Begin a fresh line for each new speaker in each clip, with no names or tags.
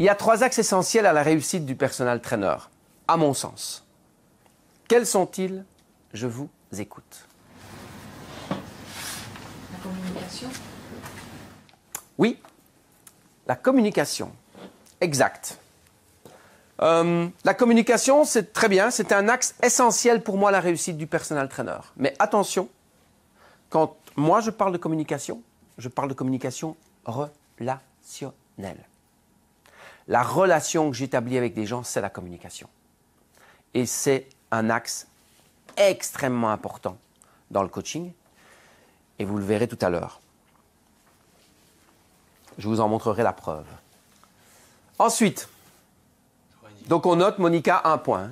Il y a 3 axes essentiels à la réussite du personal trainer, à mon sens. Quels sont-ils? Je vous écoute.
La communication.
Oui, la communication. Exact. La communication, c'est très bien, c'est un axe essentiel pour moi à la réussite du personal trainer. Mais attention, quand moi je parle de communication relationnelle. La relation que j'établis avec des gens, c'est la communication. Et c'est un axe extrêmement important dans le coaching. Et vous le verrez tout à l'heure. Je vous en montrerai la preuve. Ensuite, donc on note, Monica, 1 point.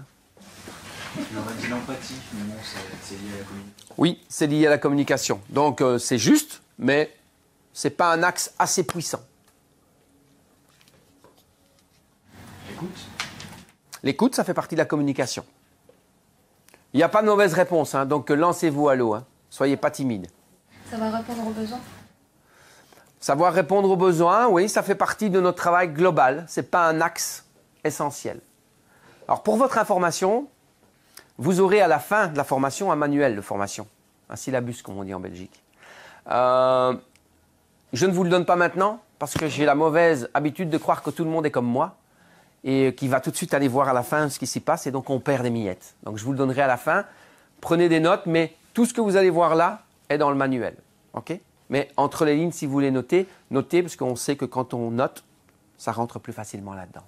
J'aurais dit l'empathie, mais bon, c'est lié à la communication.
Oui, c'est lié à la communication. Donc c'est juste, mais ce n'est pas un axe assez puissant.
L'écoute.
L'écoute, ça fait partie de la communication. Il n'y a pas de mauvaise réponse, hein, donc lancez-vous à l'eau. Hein. Soyez pas timide.
Ça va répondre aux besoins.
Savoir répondre aux besoins, oui, ça fait partie de notre travail global. Ce n'est pas un axe essentiel. Alors, pour votre information, vous aurez à la fin de la formation un manuel de formation, un syllabus, comme on dit en Belgique. Je ne vous le donne pas maintenant parce que j'ai la mauvaise habitude de croire que tout le monde est comme moi et qui va tout de suite aller voir à la fin ce qui s'y passe et donc on perd des miettes. Donc, je vous le donnerai à la fin. Prenez des notes, mais tout ce que vous allez voir là est dans le manuel. OK ? Mais entre les lignes, si vous voulez noter, notez parce qu'on sait que quand on note, ça rentre plus facilement là-dedans.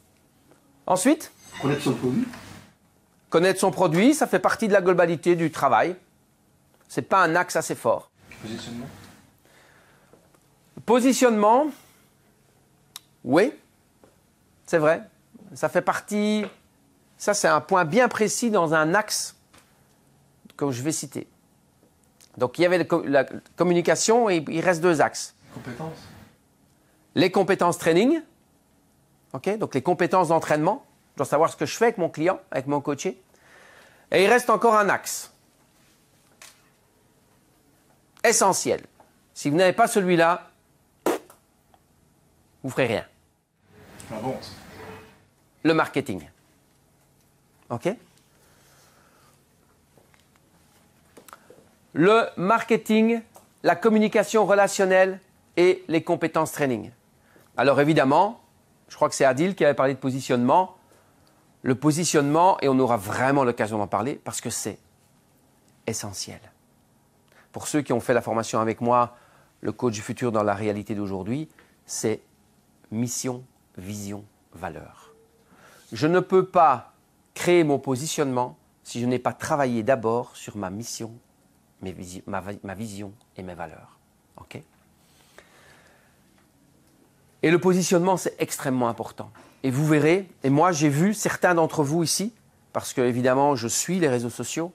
Ensuite,
Connaître son produit.
Connaître son produit, ça fait partie de la globalité du travail. Ce n'est pas un axe assez fort.
Positionnement.
Positionnement, oui, c'est vrai. Ça fait partie, ça c'est un point bien précis dans un axe que je vais citer. Donc il y avait la communication et il reste 2 axes.
Compétences.
Les compétences training, okay, donc les compétences d'entraînement. Je dois savoir ce que je fais avec mon client, avec mon coaché. Et il reste encore un axe essentiel. Si vous n'avez pas celui-là, vous ne ferez rien.
La vente.
Le marketing. OK? Le marketing, la communication relationnelle et les compétences training. Alors évidemment, je crois que c'est Adil qui avait parlé de positionnement. Le positionnement, et on aura vraiment l'occasion d'en parler, parce que c'est essentiel. Pour ceux qui ont fait la formation avec moi, le coach du futur dans la réalité d'aujourd'hui, c'est mission, vision, valeur. Je ne peux pas créer mon positionnement si je n'ai pas travaillé d'abord sur ma mission, ma vision et mes valeurs. OK ? Et le positionnement, c'est extrêmement important. Et vous verrez, et moi j'ai vu certains d'entre vous ici, parce que évidemment je suis les réseaux sociaux,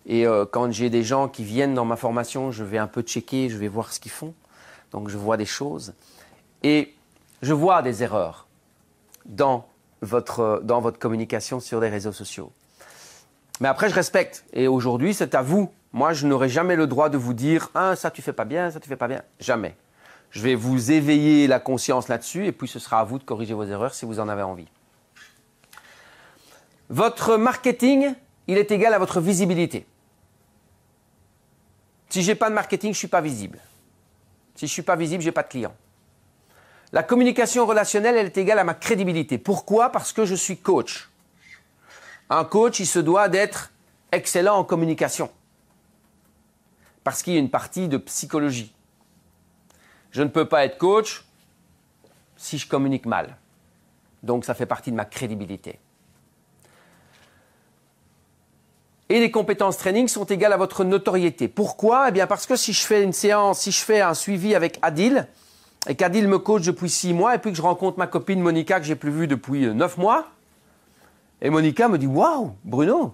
et quand j'ai des gens qui viennent dans ma formation, je vais un peu checker, je vais voir ce qu'ils font, donc je vois des choses, et je vois des erreurs dans votre communication sur les réseaux sociaux. Mais après je respecte, et aujourd'hui c'est à vous. Moi je n'aurai jamais le droit de vous dire « Ah, ça tu fais pas bien, ça tu fais pas bien », jamais. Je vais vous éveiller la conscience là-dessus et puis ce sera à vous de corriger vos erreurs si vous en avez envie. Votre marketing, il est égal à votre visibilité. Si je n'ai pas de marketing, je ne suis pas visible. Si je ne suis pas visible, je n'ai pas de clients. La communication relationnelle, elle est égale à ma crédibilité. Pourquoi ? Parce que je suis coach. Un coach, il se doit d'être excellent en communication. Parce qu'il y a une partie de psychologie. Je ne peux pas être coach si je communique mal. Donc, ça fait partie de ma crédibilité. Et les compétences training sont égales à votre notoriété. Pourquoi ? Eh bien, parce que si je fais une séance, si je fais un suivi avec Adil, et qu'Adil me coach depuis 6 mois, et puis que je rencontre ma copine Monica, que j'ai plus vue depuis 9 mois, et Monica me dit « Waouh, Bruno,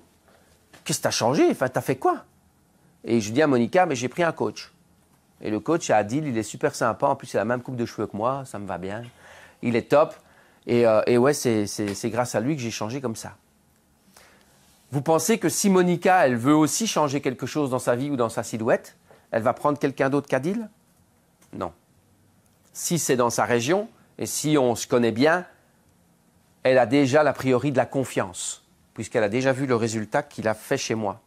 qu'est-ce que tu as changé ? Enfin, tu as fait quoi ?» Et je dis à Monica « Mais j'ai pris un coach. » Et le coach, Adil, il est super sympa. En plus, il a la même coupe de cheveux que moi. Ça me va bien. Il est top. Et ouais, c'est grâce à lui que j'ai changé comme ça. Vous pensez que si Monica, elle veut aussi changer quelque chose dans sa vie ou dans sa silhouette, elle va prendre quelqu'un d'autre qu'Adil ? Non. Si c'est dans sa région et si on se connaît bien, elle a déjà l'a priori de la confiance, puisqu'elle a déjà vu le résultat qu'il a fait chez moi.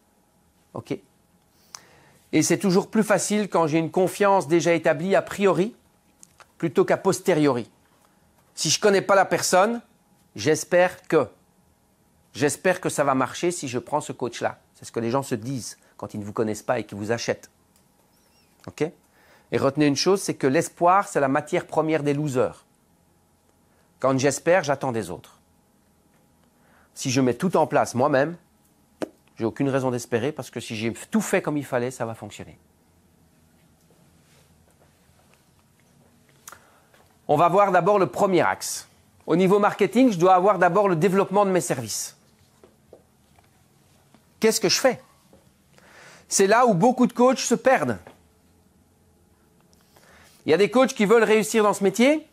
OK? Et c'est toujours plus facile quand j'ai une confiance déjà établie a priori, plutôt qu'a posteriori. Si je ne connais pas la personne, j'espère que ça va marcher si je prends ce coach-là. C'est ce que les gens se disent quand ils ne vous connaissent pas et qu'ils vous achètent. OK? Et retenez une chose, c'est que l'espoir, c'est la matière première des losers. Quand j'espère, j'attends des autres. Si je mets tout en place moi-même, j'ai aucune raison d'espérer parce que si j'ai tout fait comme il fallait, ça va fonctionner. On va voir d'abord le premier axe. Au niveau marketing, je dois avoir d'abord le développement de mes services. Qu'est-ce que je fais? C'est là où beaucoup de coachs se perdent. Il y a des coachs qui veulent réussir dans ce métier.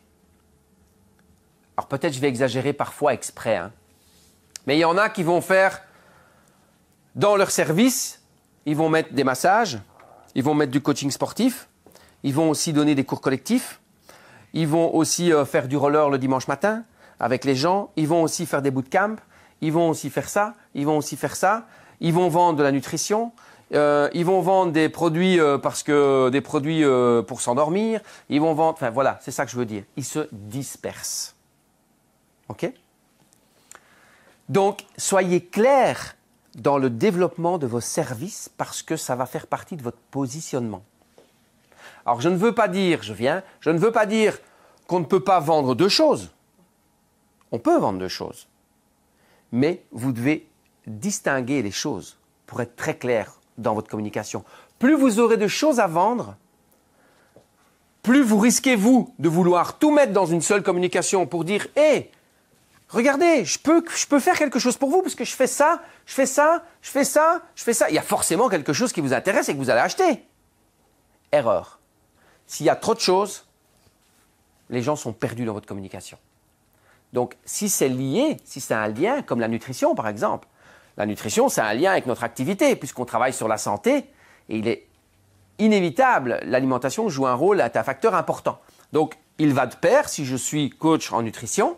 Alors peut-être je vais exagérer parfois exprès, hein. Mais il y en a qui vont faire dans leur service, ils vont mettre des massages, ils vont mettre du coaching sportif, ils vont aussi donner des cours collectifs, ils vont aussi faire du roller le dimanche matin avec les gens, ils vont aussi faire des bootcamps, ils vont aussi faire ça, ils vont aussi faire ça, ils vont vendre de la nutrition, ils vont vendre des produits pour s'endormir, ils vont vendre, enfin voilà, c'est ça que je veux dire, ils se dispersent. OK? Donc, soyez clairs dans le développement de vos services parce que ça va faire partie de votre positionnement. Alors, je ne veux pas dire qu'on ne peut pas vendre deux choses. On peut vendre deux choses. Mais vous devez distinguer les choses pour être très clair dans votre communication. Plus vous aurez de choses à vendre, plus vous risquez, vous, de vouloir tout mettre dans une seule communication pour dire « Hé, regardez, je peux faire quelque chose pour vous parce que je fais ça, je fais ça, je fais ça, je fais ça. » Il y a forcément quelque chose qui vous intéresse et que vous allez acheter. Erreur. S'il y a trop de choses, les gens sont perdus dans votre communication. Donc, si c'est lié, si c'est un lien, comme la nutrition par exemple, la nutrition, c'est un lien avec notre activité puisqu'on travaille sur la santé et il est inévitable, l'alimentation joue un rôle, est un facteur important. Donc, il va de pair si je suis coach en nutrition,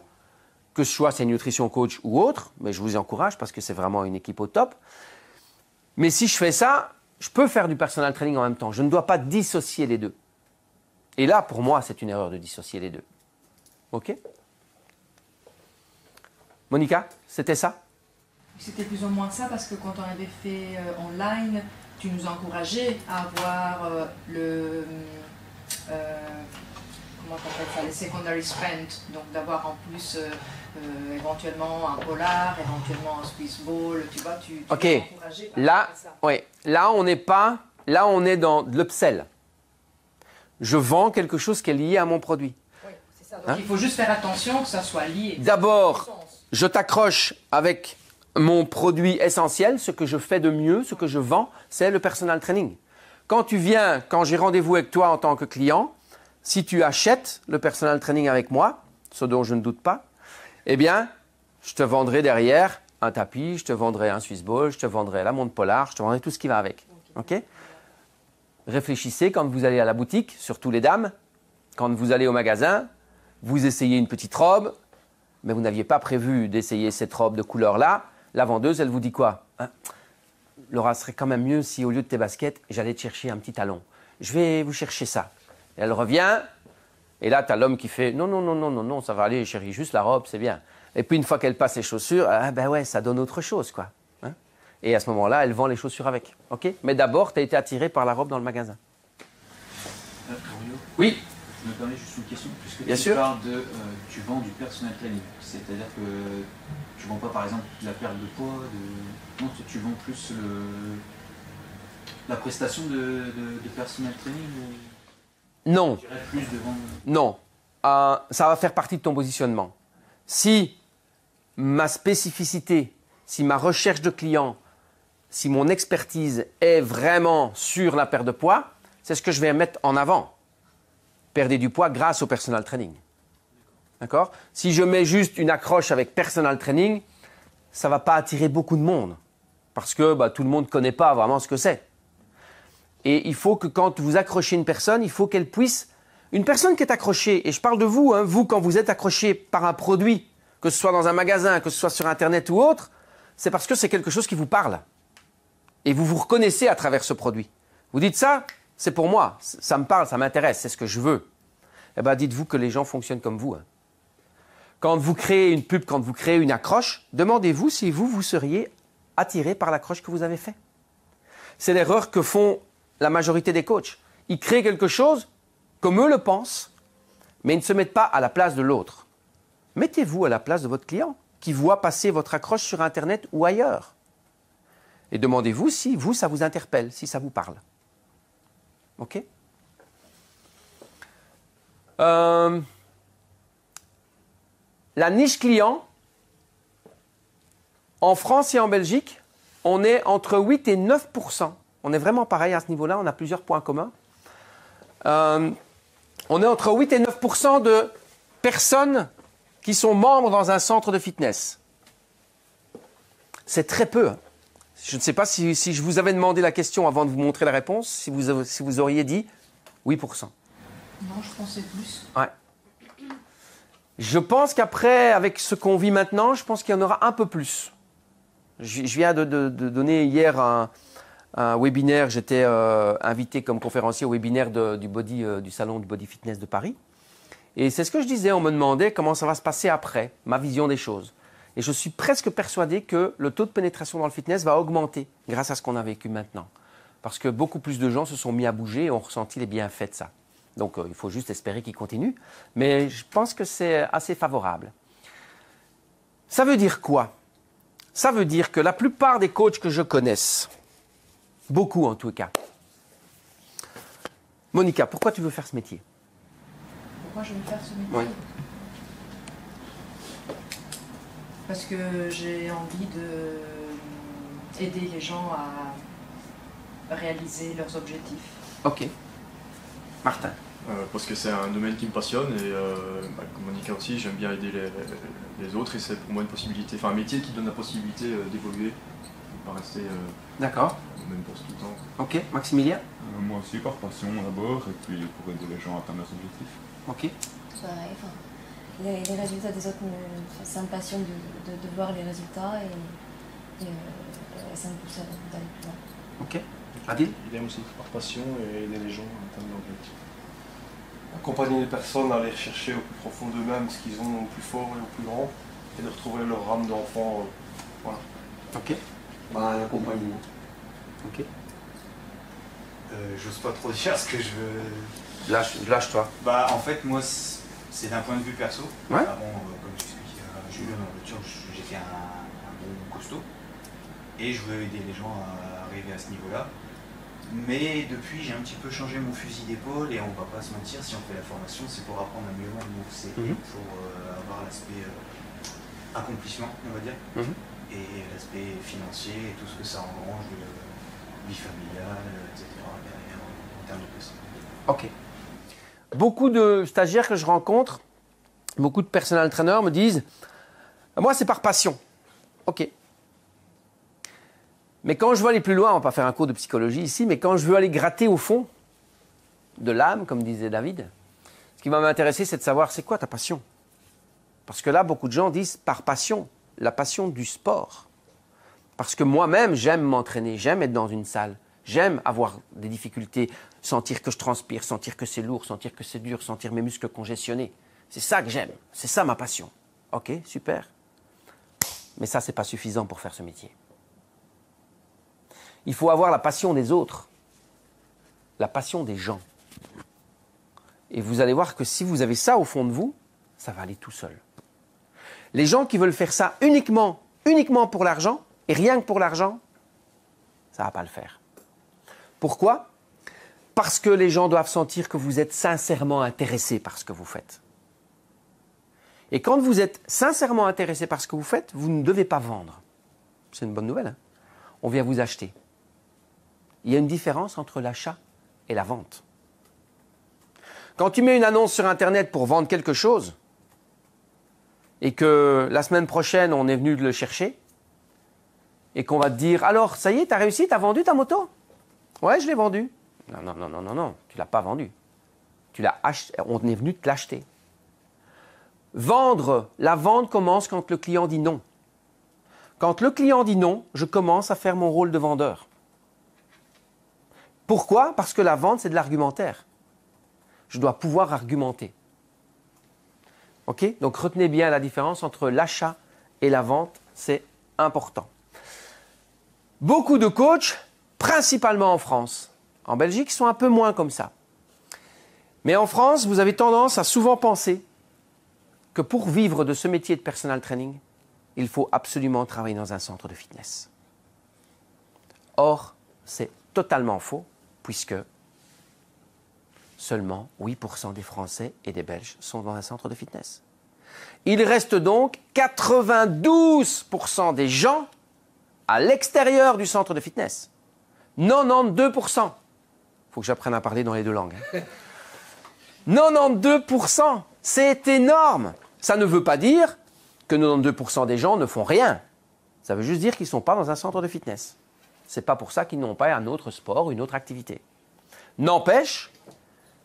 que ce soit c'est nutrition coach ou autre, mais je vous y encourage parce que c'est vraiment une équipe au top. Mais si je fais ça, je peux faire du personal training en même temps. Je ne dois pas dissocier les deux. Et là, pour moi, c'est une erreur de dissocier les deux. OK? Monica, c'était ça?
C'était plus ou moins ça parce que quand on avait fait online, tu nous encourageais à avoir comment on appelle ça, les secondary spend, donc d'avoir en plus éventuellement un polar, éventuellement un Swiss ball, tu vois, tu
OK.
m'as encouragé par
Là,
rapport à ça.
ouais. Là, on n'est pas, là, on est dans de l'upsell. Je vends quelque chose qui est lié à mon produit.
Oui, c'est ça. Donc il faut juste faire attention que ça soit lié.
D'abord, je t'accroche avec mon produit essentiel, ce que je fais de mieux, ce que je vends, c'est le personal training. Quand j'ai rendez-vous avec toi en tant que client, si tu achètes le personal training avec moi, ce dont je ne doute pas, eh bien, je te vendrai derrière un tapis, je te vendrai un Swiss ball, je te vendrai la montre polar, je te vendrai tout ce qui va avec. OK? Réfléchissez quand vous allez à la boutique, surtout les dames, quand vous allez au magasin, vous essayez une petite robe, mais vous n'aviez pas prévu d'essayer cette robe de couleur-là. La vendeuse, elle vous dit quoi? Laura, ce serait quand même mieux si au lieu de tes baskets, j'allais te chercher un petit talon. Je vais vous chercher ça. Et elle revient, et là, tu as l'homme qui fait non, non, non, non, non, non, ça va aller, chérie, juste la robe, c'est bien. Et puis, une fois qu'elle passe les chaussures, ah ben ouais, ça donne autre chose, quoi. Hein? Et à ce moment-là, elle vend les chaussures avec. OK? Mais d'abord, tu as été attiré par la robe dans le magasin.
Mario,
Oui.
je me permets juste une question, puisque
Bien
tu
sûr.
parles de tu vends du personal training, c'est-à-dire que tu vends pas par exemple la perte de poids, non, tu vends plus la prestation de personal training ou
Non.
tu irais plus devant
Non. Ça va faire partie de ton positionnement. Si ma spécificité, si ma recherche de clients, si mon expertise est vraiment sur la perte de poids, c'est ce que je vais mettre en avant. Perdre du poids grâce au personal training. D'accord? Si je mets juste une accroche avec personal training, ça ne va pas attirer beaucoup de monde. Parce que tout le monde ne connaît pas vraiment ce que c'est. Et il faut que quand vous accrochez une personne, il faut qu'elle puisse... Une personne qui est accrochée, et je parle de vous, hein, vous quand vous êtes accroché par un produit, que ce soit dans un magasin, que ce soit sur Internet ou autre, c'est parce que c'est quelque chose qui vous parle. Et vous vous reconnaissez à travers ce produit. Vous dites ça, c'est pour moi, ça me parle, ça m'intéresse, c'est ce que je veux. Eh bien, dites-vous que les gens fonctionnent comme vous. Quand vous créez une pub, quand vous créez une accroche, demandez-vous si vous seriez attiré par l'accroche que vous avez fait. C'est l'erreur que font la majorité des coachs. Ils créent quelque chose comme eux le pensent, mais ils ne se mettent pas à la place de l'autre. Mettez-vous à la place de votre client qui voit passer votre accroche sur Internet ou ailleurs. Et demandez-vous si vous, ça vous interpelle, si ça vous parle. OK ? La niche client, en France et en Belgique, on est entre 8 et 9%. On est vraiment pareil à ce niveau-là, on a plusieurs points communs. On est entre 8 et 9% de personnes qui sont membres dans un centre de fitness. C'est très peu. Je ne sais pas si je vous avais demandé la question avant de vous montrer la réponse, si vous auriez dit 8%.
Non, je pensais plus.
Ouais. Je pense qu'après, avec ce qu'on vit maintenant, je pense qu'il y en aura un peu plus. Je viens de donner hier un webinaire. J'étais invité comme conférencier au webinaire du salon du Body Fitness de Paris. Et c'est ce que je disais. On me demandait comment ça va se passer après, ma vision des choses. Et je suis presque persuadé que le taux de pénétration dans le fitness va augmenter grâce à ce qu'on a vécu maintenant. Parce que beaucoup plus de gens se sont mis à bouger et ont ressenti les bienfaits de ça. Donc, il faut juste espérer qu'il continue. Mais je pense que c'est assez favorable. Ça veut dire quoi? Ça veut dire que la plupart des coachs que je connaisse, beaucoup en tout cas. Monica, pourquoi tu veux faire ce métier?
Pourquoi je veux faire ce métier?
Oui.
Parce que j'ai envie d'aider les gens à réaliser leurs objectifs.
Ok. Martin.
Parce que c'est un domaine qui me passionne et comme Monica aussi, j'aime bien aider les autres et c'est pour moi une possibilité, enfin un métier qui donne la possibilité d'évoluer, de ne pas rester
D'accord.
au même poste tout le temps.
Ok. Maximilien.
Moi aussi par passion d'abord et puis pour aider les gens à atteindre leurs objectifs.
Ok.
Pareil, enfin, les résultats des autres, ça me passionne de voir les résultats et ça me pousse d'aller plus loin.
Ok. Adil.
Il aime aussi par passion et aider les gens à atteindre leur objectif. Accompagner les personnes à aller rechercher au plus profond d'eux-mêmes ce qu'ils ont au plus fort et au plus grand et de retrouver leur âme d'enfant. Voilà.
Ok.
Un accompagnement.
Ok.
J'ose pas trop dire ce que je veux.
Lâche-toi.
En fait, moi, c'est d'un point de vue perso.
Ouais.
Avant, comme j'expliquais à Julien dans la voiture, j'étais un bon costaud. Et je veux aider les gens à arriver à ce niveau-là. Mais depuis, j'ai un petit peu changé mon fusil d'épaule et on va pas se mentir, si on fait la formation, c'est pour apprendre à mieux vendre. Donc c'est pour avoir l'aspect accomplissement, on va dire, et l'aspect financier et tout ce que ça engrange de vie familiale, etc. derrière en termes de personnes.
Ok. Beaucoup de stagiaires que je rencontre, beaucoup de personal trainers me disent « Moi, c'est par passion. » Ok. Mais quand je veux aller plus loin, on va pas faire un cours de psychologie ici, mais quand je veux aller gratter au fond de l'âme, comme disait David, ce qui va m'intéresser, c'est de savoir c'est quoi ta passion. Parce que là, beaucoup de gens disent par passion, la passion du sport. Parce que moi-même, j'aime m'entraîner, j'aime être dans une salle, j'aime avoir des difficultés, sentir que je transpire, sentir que c'est lourd, sentir que c'est dur, sentir mes muscles congestionnés. C'est ça que j'aime, c'est ça ma passion. Ok, super. Mais ça, c'est pas suffisant pour faire ce métier. Il faut avoir la passion des autres, la passion des gens. Et vous allez voir que si vous avez ça au fond de vous, ça va aller tout seul. Les gens qui veulent faire ça uniquement pour l'argent, et rien que pour l'argent, ça ne va pas le faire. Pourquoi? Parce que les gens doivent sentir que vous êtes sincèrement intéressé par ce que vous faites. Et quand vous êtes sincèrement intéressé par ce que vous faites, vous ne devez pas vendre. C'est une bonne nouvelle, hein? On vient vous acheter. Il y a une différence entre l'achat et la vente. Quand tu mets une annonce sur Internet pour vendre quelque chose et que la semaine prochaine, on est venu le chercher et qu'on va te dire « Alors, ça y est, tu as réussi, tu as vendu ta moto ?»« Ouais, je l'ai vendue. » Non, tu ne l'as pas vendue. Tu l'as acheté, on est venu te l'acheter. La vente commence quand le client dit non. Quand le client dit non, je commence à faire mon rôle de vendeur. Pourquoi? Parce que la vente, c'est de l'argumentaire. Je dois pouvoir argumenter. Ok? Donc retenez bien la différence entre l'achat et la vente, c'est important. Beaucoup de coachs, principalement en France, en Belgique, sont un peu moins comme ça. Mais en France, vous avez tendance à souvent penser que pour vivre de ce métier de personal training, il faut absolument travailler dans un centre de fitness. Or, c'est totalement faux, puisque seulement 8% des Français et des Belges sont dans un centre de fitness. Il reste donc 92% des gens à l'extérieur du centre de fitness. 92%. Il faut que j'apprenne à parler dans les deux langues. 92%, c'est énorme. Ça ne veut pas dire que 92% des gens ne font rien. Ça veut juste dire qu'ils ne sont pas dans un centre de fitness. Ce n'est pas pour ça qu'ils n'ont pas un autre sport, une autre activité. N'empêche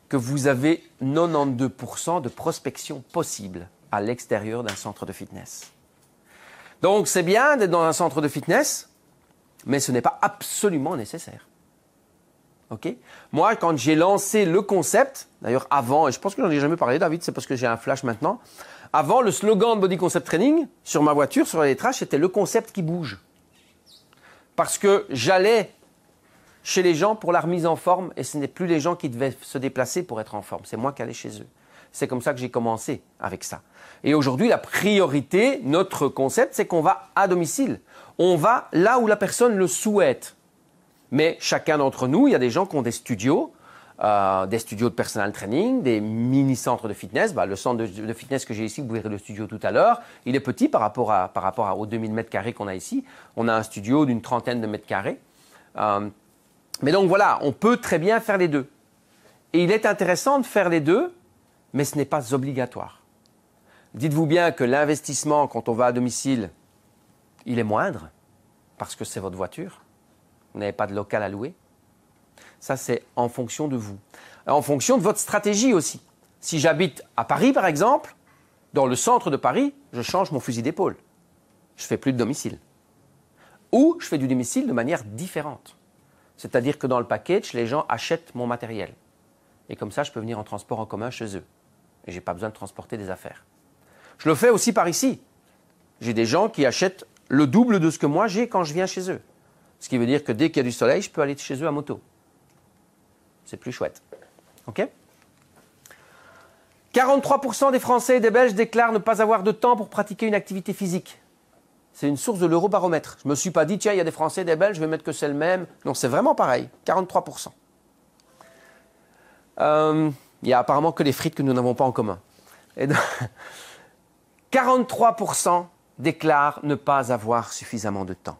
que vous avez 92% de prospection possible à l'extérieur d'un centre de fitness. Donc c'est bien d'être dans un centre de fitness, mais ce n'est pas absolument nécessaire. Okay? Moi, quand j'ai lancé le concept, d'ailleurs avant, et je pense que j'en ai jamais parlé, David, c'est parce que j'ai un flash maintenant. Avant, le slogan de Body Concept Training, sur ma voiture, sur les lettrages, c'était le concept qui bouge. Parce que j'allais chez les gens pour la remise en forme, et ce n'est plus les gens qui devaient se déplacer pour être en forme, c'est moi qui allais chez eux. C'est comme ça que j'ai commencé avec ça. Et aujourd'hui, la priorité, notre concept, c'est qu'on va à domicile. On va là où la personne le souhaite. Mais chacun d'entre nous, il y a des gens qui ont des studios de personal training, des mini-centres de fitness. Le centre de fitness que j'ai ici, vous verrez le studio tout à l'heure, il est petit par rapport aux 2000 mètres carrés qu'on a ici. On a un studio d'une trentaine de mètres carrés. Mais donc voilà, on peut très bien faire les deux. Et il est intéressant de faire les deux, mais ce n'est pas obligatoire. Dites-vous bien que l'investissement, quand on va à domicile, il est moindre, parce que c'est votre voiture. Vous n'avez pas de local à louer. Ça, c'est en fonction de vous. En fonction de votre stratégie aussi. Si j'habite à Paris, par exemple, dans le centre de Paris, je change mon fusil d'épaule. Je ne fais plus de domicile. Ou je fais du domicile de manière différente. C'est-à-dire que dans le package, les gens achètent mon matériel. Et comme ça, je peux venir en transport en commun chez eux. Et je n'ai pas besoin de transporter des affaires. Je le fais aussi par ici. J'ai des gens qui achètent le double de ce que moi j'ai quand je viens chez eux. Ce qui veut dire que dès qu'il y a du soleil, je peux aller chez eux à moto. C'est plus chouette. OK ? 43% des Français et des Belges déclarent ne pas avoir de temps pour pratiquer une activité physique. C'est une source de l'Eurobaromètre. Je ne me suis pas dit, tiens, il y a des Français et des Belges, je vais mettre que c'est le même. Non, c'est vraiment pareil. 43%. Il n'y a apparemment que les frites que nous n'avons pas en commun. Et donc, 43% déclarent ne pas avoir suffisamment de temps.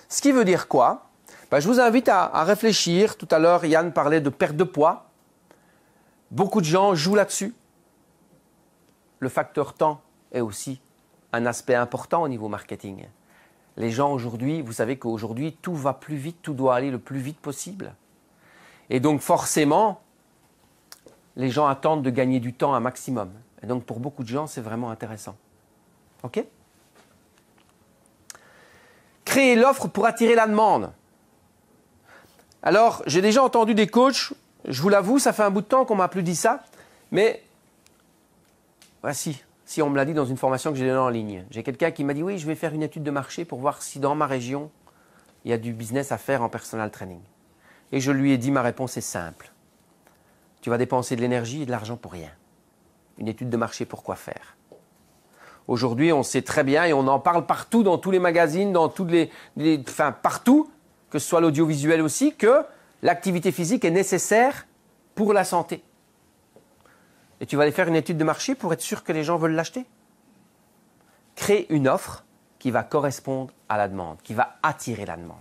Ce qui veut dire quoi ? Je vous invite à réfléchir. Tout à l'heure, Yann parlait de perte de poids. Beaucoup de gens jouent là-dessus. Le facteur temps est aussi un aspect important au niveau marketing. Les gens aujourd'hui, vous savez qu'aujourd'hui, tout va plus vite, tout doit aller le plus vite possible. Et donc forcément, les gens attendent de gagner du temps un maximum. Et donc pour beaucoup de gens, c'est vraiment intéressant. OK ? Créer l'offre pour attirer la demande. Alors, j'ai déjà entendu des coachs, je vous l'avoue, ça fait un bout de temps qu'on m'a plus dit ça, mais si on me l'a dit dans une formation que j'ai donnée en ligne. J'ai quelqu'un qui m'a dit, oui, je vais faire une étude de marché pour voir si dans ma région, il y a du business à faire en personal training. Et je lui ai dit, ma réponse est simple. Tu vas dépenser de l'énergie et de l'argent pour rien. Une étude de marché, pour quoi faire ? Aujourd'hui, on sait très bien et on en parle partout, dans tous les magazines, dans toutes partout, que ce soit l'audiovisuel aussi, que l'activité physique est nécessaire pour la santé. Et tu vas aller faire une étude de marché pour être sûr que les gens veulent l'acheter. Crée une offre qui va correspondre à la demande, qui va attirer la demande.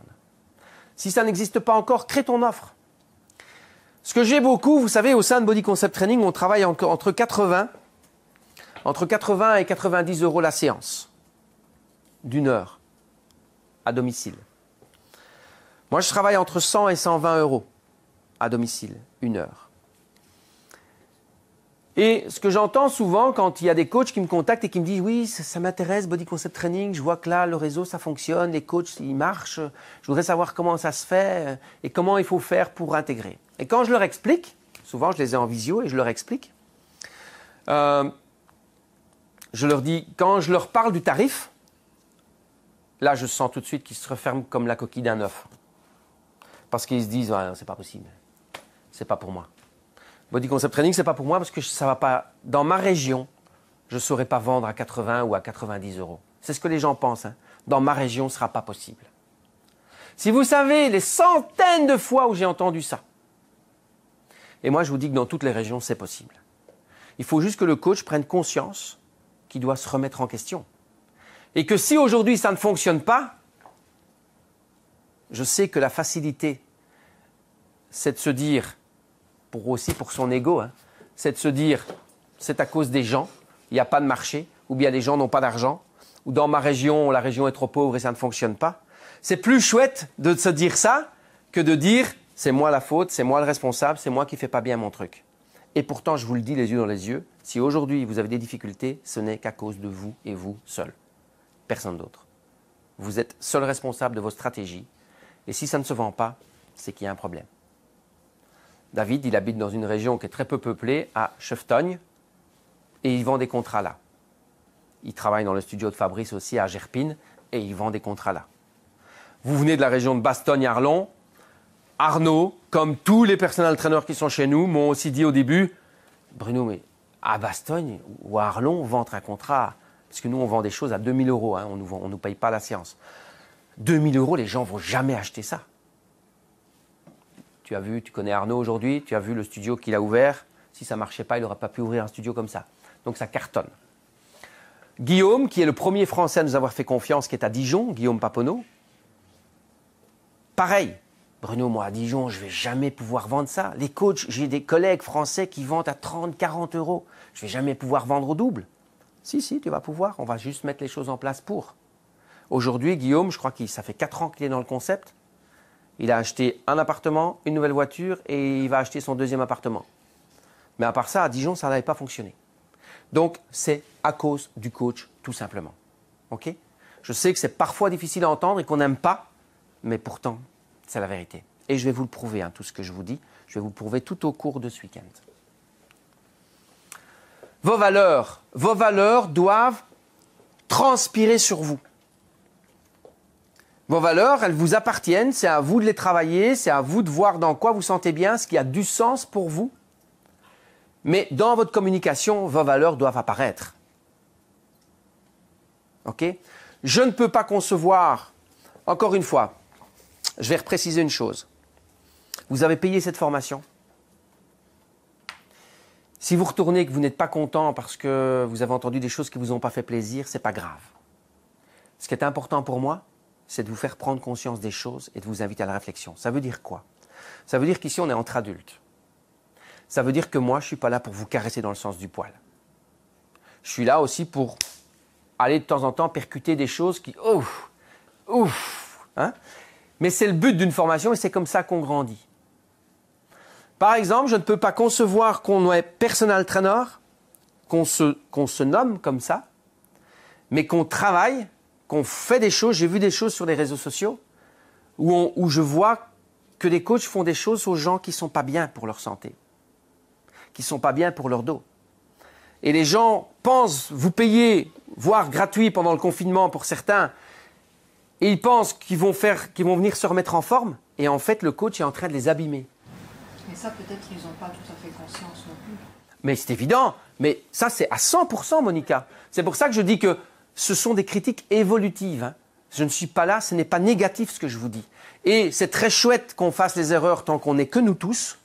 Si ça n'existe pas encore, crée ton offre. Ce que j'ai beaucoup, vous savez, au sein de Body Concept Training, on travaille entre 80 et 90 € la séance, d'une heure, à domicile. Moi, je travaille entre 100 et 120 € à domicile, une heure. Et ce que j'entends souvent quand il y a des coachs qui me contactent et qui me disent « Oui, ça m'intéresse, Body Concept Training, je vois que là, le réseau, ça fonctionne, les coachs, ils marchent, je voudrais savoir comment ça se fait et comment il faut faire pour intégrer. » Et quand je leur explique, souvent je les ai en visio et je leur explique, je leur dis, quand je leur parle du tarif, là, je sens tout de suite qu'ils se referment comme la coquille d'un œuf. Parce qu'ils se disent ouais, « c'est pas possible, c'est pas pour moi ». Body Concept Training, c'est pas pour moi parce que ça va pas. Dans ma région, je ne saurais pas vendre à 80 ou à 90 euros. C'est ce que les gens pensent. Hein. Dans ma région, ce ne sera pas possible. Si vous savez les centaines de fois où j'ai entendu ça, et moi je vous dis que dans toutes les régions, c'est possible. Il faut juste que le coach prenne conscience qu'il doit se remettre en question. Et que si aujourd'hui ça ne fonctionne pas, je sais que la facilité, c'est de se dire, pour son ego, hein, c'est de se dire, c'est à cause des gens, il n'y a pas de marché, ou bien les gens n'ont pas d'argent, ou dans ma région, la région est trop pauvre et ça ne fonctionne pas. C'est plus chouette de se dire ça que de dire, c'est moi la faute, c'est moi le responsable, c'est moi qui ne fais pas bien mon truc. Et pourtant, je vous le dis les yeux dans les yeux, si aujourd'hui vous avez des difficultés, ce n'est qu'à cause de vous et vous seul. Personne d'autre. Vous êtes seul responsable de vos stratégies. Et si ça ne se vend pas, c'est qu'il y a un problème. David, il habite dans une région qui est très peu peuplée, à Cheftogne, et il vend des contrats là. Il travaille dans le studio de Fabrice aussi à Gerpine, et il vend des contrats là. Vous venez de la région de Bastogne-Arlon. Arnaud, comme tous les personnel trainers qui sont chez nous, m'ont aussi dit au début, Bruno, mais à Bastogne ou à Arlon, vendre un contrat, parce que nous on vend des choses à 2000 €, hein, on ne nous paye pas la séance. 2000 €, les gens ne vont jamais acheter ça. Tu as vu, tu connais Arnaud aujourd'hui, tu as vu le studio qu'il a ouvert. Si ça ne marchait pas, il n'aurait pas pu ouvrir un studio comme ça. Donc ça cartonne. Guillaume, qui est le premier Français à nous avoir fait confiance, qui est à Dijon, Guillaume Paponneau. Pareil. Bruno, moi à Dijon, je ne vais jamais pouvoir vendre ça. Les coachs, j'ai des collègues français qui vendent à 30, 40 €. Je ne vais jamais pouvoir vendre au double. Si, tu vas pouvoir. On va juste mettre les choses en place pour. Aujourd'hui, Guillaume, je crois que ça fait 4 ans qu'il est dans le concept. Il a acheté un appartement, une nouvelle voiture et il va acheter son deuxième appartement. Mais à part ça, à Dijon, ça n'avait pas fonctionné. Donc, c'est à cause du coach, tout simplement. Okay ? Je sais que c'est parfois difficile à entendre et qu'on n'aime pas, mais pourtant, c'est la vérité. Et je vais vous le prouver, hein, tout ce que je vous dis. Je vais vous le prouver tout au cours de ce week-end. Vos valeurs doivent transpirer sur vous. Vos valeurs, elles vous appartiennent, c'est à vous de les travailler, c'est à vous de voir dans quoi vous sentez bien, ce qui a du sens pour vous. Mais dans votre communication, vos valeurs doivent apparaître. Ok ? Je ne peux pas concevoir, encore une fois, je vais repréciser une chose. Vous avez payé cette formation. Si vous retournez et que vous n'êtes pas content parce que vous avez entendu des choses qui ne vous ont pas fait plaisir, ce n'est pas grave. Ce qui est important pour moi, c'est de vous faire prendre conscience des choses et de vous inviter à la réflexion. Ça veut dire quoi ? Ça veut dire qu'ici, on est entre adultes. Ça veut dire que moi, je ne suis pas là pour vous caresser dans le sens du poil. Je suis là aussi pour aller de temps en temps percuter des choses qui... hein ? Mais c'est le but d'une formation et c'est comme ça qu'on grandit. Par exemple, je ne peux pas concevoir qu'on est personal trainer, qu'on se nomme comme ça, mais qu'on travaille, qu'on fait des choses. J'ai vu des choses sur les réseaux sociaux où je vois que les coachs font des choses aux gens qui ne sont pas bien pour leur santé, qui ne sont pas bien pour leur dos. Et les gens pensent vous payer, voire gratuit pendant le confinement pour certains, et ils pensent qu'ils vont venir se remettre en forme, et en fait, le coach est en train de les abîmer.
Mais ça, peut-être qu'ils n'ont pas tout à fait conscience non plus.
Mais c'est évident. Mais ça, c'est à 100%, Monica. C'est pour ça que je dis que ce sont des critiques évolutives. Hein. Je ne suis pas là, ce n'est pas négatif ce que je vous dis. Et c'est très chouette qu'on fasse les erreurs tant qu'on n'est que nous tous,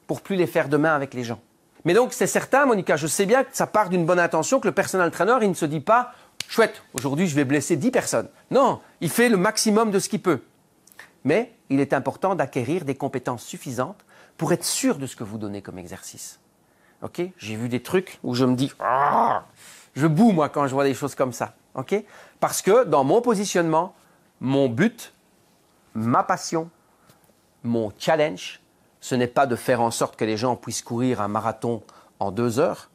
pour plus les faire demain avec les gens. Mais donc, c'est certain, Monica, je sais bien que ça part d'une bonne intention, que le personal trainer, il ne se dit pas « Chouette, aujourd'hui, je vais blesser 10 personnes ». Non, il fait le maximum de ce qu'il peut. Mais il est important d'acquérir des compétences suffisantes pour être sûr de ce que vous donnez comme exercice. Okay ? J'ai vu des trucs où je me dis « Je boue, moi, quand je vois des choses comme ça. Okay ? » Parce que dans mon positionnement, mon but, ma passion, mon challenge, ce n'est pas de faire en sorte que les gens puissent courir un marathon en 2 heures,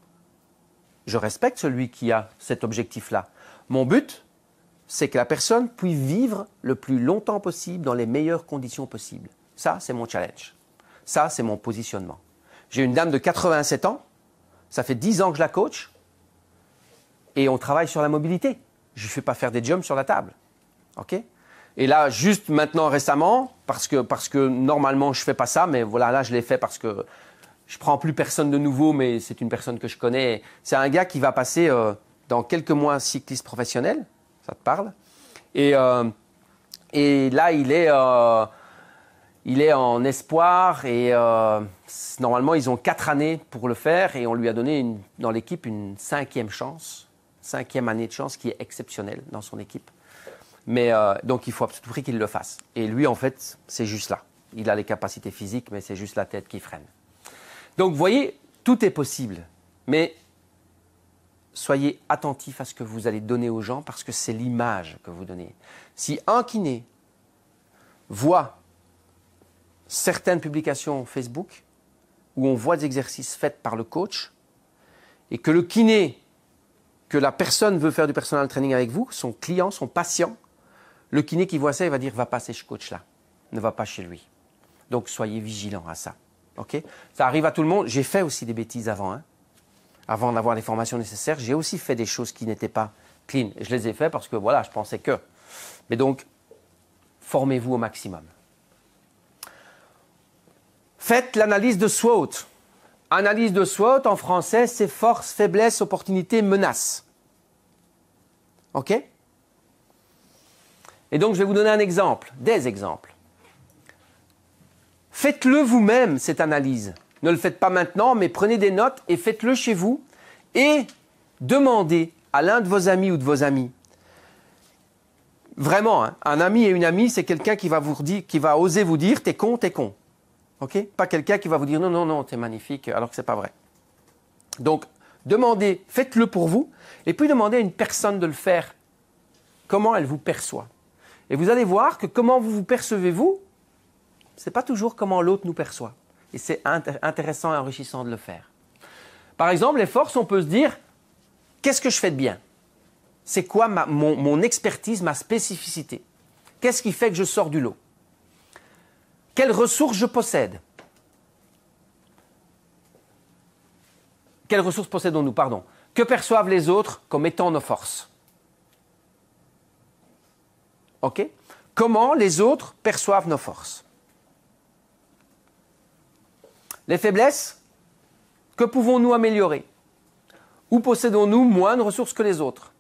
je respecte celui qui a cet objectif-là. Mon but, c'est que la personne puisse vivre le plus longtemps possible dans les meilleures conditions possibles. Ça, c'est mon challenge. Ça, c'est mon positionnement. J'ai une dame de 87 ans, ça fait 10 ans que je la coach, et on travaille sur la mobilité. Je ne fais pas faire des jumps sur la table. Okay? Et là, juste maintenant, récemment, parce que normalement, je ne fais pas ça, mais voilà, là, je l'ai fait parce que je ne prends plus personne de nouveau, mais c'est une personne que je connais. C'est un gars qui va passer dans quelques mois cycliste professionnel. Ça te parle? Et là, il est en espoir et normalement, ils ont 4 années pour le faire et on lui a donné dans l'équipe une 5e chance, 5e année de chance qui est exceptionnelle dans son équipe. Mais donc, il faut à tout prix qu'il le fasse. Et lui, en fait, c'est juste là. Il a les capacités physiques, mais c'est juste la tête qui freine. Donc, vous voyez, tout est possible. Mais soyez attentifs à ce que vous allez donner aux gens parce que c'est l'image que vous donnez. Si un kiné voit certaines publications Facebook où on voit des exercices faits par le coach et que le kiné, que la personne veut faire du personal training avec vous, son client, son patient, le kiné qui voit ça, il va dire « va pas chez ce coach-là, ne va pas chez lui ». Donc, soyez vigilants à ça. Okay? Ça arrive à tout le monde. J'ai fait aussi des bêtises avant. Avant d'avoir les formations nécessaires, j'ai aussi fait des choses qui n'étaient pas clean. Je les ai fait parce que, voilà, je pensais que. Mais donc, formez-vous au maximum. Faites l'analyse de SWOT. Analyse de SWOT, en français, c'est force, faiblesse, opportunité, menace. OK? Et donc, je vais vous donner un exemple, des exemples. Faites-le vous-même, cette analyse. Ne le faites pas maintenant, mais prenez des notes et faites-le chez vous et demandez à l'un de vos amis ou de vos amis. Vraiment, hein, un ami et une amie, c'est quelqu'un qui va oser vous dire « t'es con, t'es con ». Okay? Pas quelqu'un qui va vous dire « non, non, non, t'es magnifique », alors que ce n'est pas vrai. Donc, demandez, faites-le pour vous et puis demandez à une personne de le faire. Comment elle vous perçoit. Et vous allez voir que comment vous vous percevez vous, ce n'est pas toujours comment l'autre nous perçoit. Et c'est intéressant et enrichissant de le faire. Par exemple, les forces, on peut se dire, qu'est-ce que je fais de bien? C'est quoi mon expertise, ma spécificité? Qu'est-ce qui fait que je sors du lot? Quelles ressources je possède? Quelles ressources possédons-nous, pardon? Que perçoivent les autres comme étant nos forces? OK? Comment les autres perçoivent nos forces? Les faiblesses, que pouvons-nous améliorer? Où possédons-nous moins de ressources que les autres?